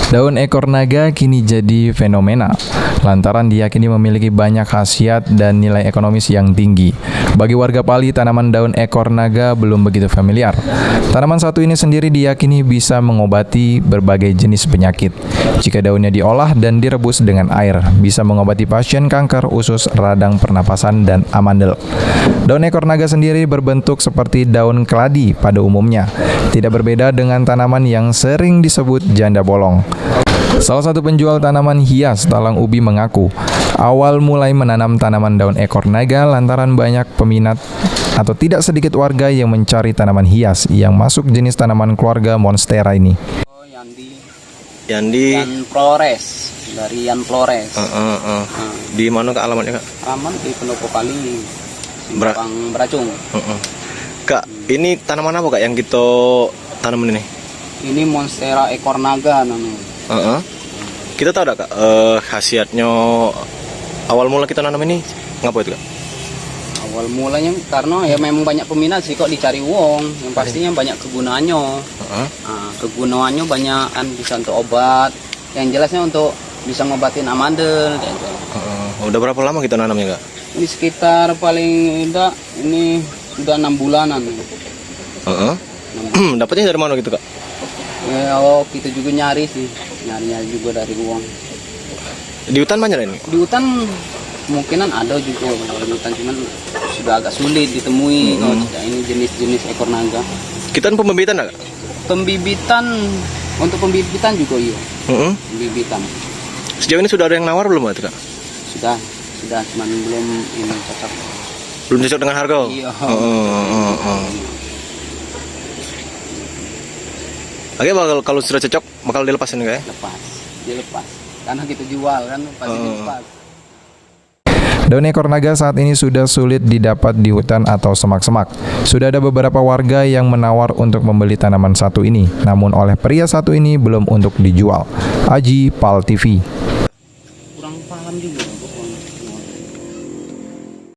Daun ekor naga kini jadi fenomena lantaran diyakini memiliki banyak khasiat dan nilai ekonomis yang tinggi. Bagi warga Pali, tanaman daun ekor naga belum begitu familiar. Tanaman satu ini sendiri diyakini bisa mengobati berbagai jenis penyakit. Jika daunnya diolah dan direbus dengan air, bisa mengobati pasien kanker, usus, radang pernapasan, dan amandel. Daun ekor naga sendiri berbentuk seperti daun keladi pada umumnya. Tidak berbeda dengan tanaman yang sering disebut janda bolong. Salah satu penjual tanaman hias talang ubi mengaku, awal mulai menanam tanaman daun ekor naga lantaran banyak peminat atau tidak sedikit warga yang mencari tanaman hias yang masuk jenis tanaman keluarga Monstera ini. Yandi Yan Flores, dari Yan Flores. Di mana Kak alamatnya Kak? Alamat di Pendopo Pali, Simpang Beracung. Kak, ini tanaman apa Kak yang kita tanam ini? Ini Monstera ekor naga namanya. Kita tahu tak Kak, khasiatnya awal mula kita nanam ini ngapa itu Kak? Awal mulanya karena ya memang banyak peminat sih kok dicari wong. Yang pastinya banyak kegunaannya. Kegunaannya banyak kan, bisa untuk obat. Yang jelasnya untuk bisa ngobatin amandel. Udah berapa lama kita nanamnya Kak? Ini sekitar paling udah ini udah 6 bulanan. Dapatnya dari mana gitu Kak? Ya, kita juga nyari sih, nyari juga dari uang. Di hutan banyak ini? Di hutan kemungkinan ada juga, kalau di hutan cuman sudah agak sulit ditemui. Kalau tidak ini jenis-jenis ekor naga. Kita pembibitan Kak? Untuk pembibitan juga iya. Pembibitan. Sejauh ini sudah ada yang nawar belum Kak? Sudah, cuman belum ini cocok. Belum cocok dengan harga? Iya. Oke, kalau sudah cocok bakal dilepasin Kak ya? Dilepas. Karena kita jual kan pasti dilepas. Daun ekor naga saat ini sudah sulit didapat di hutan atau semak-semak. Sudah ada beberapa warga yang menawar untuk membeli tanaman satu ini, namun oleh pria satu ini belum untuk dijual. Aji, Pal TV.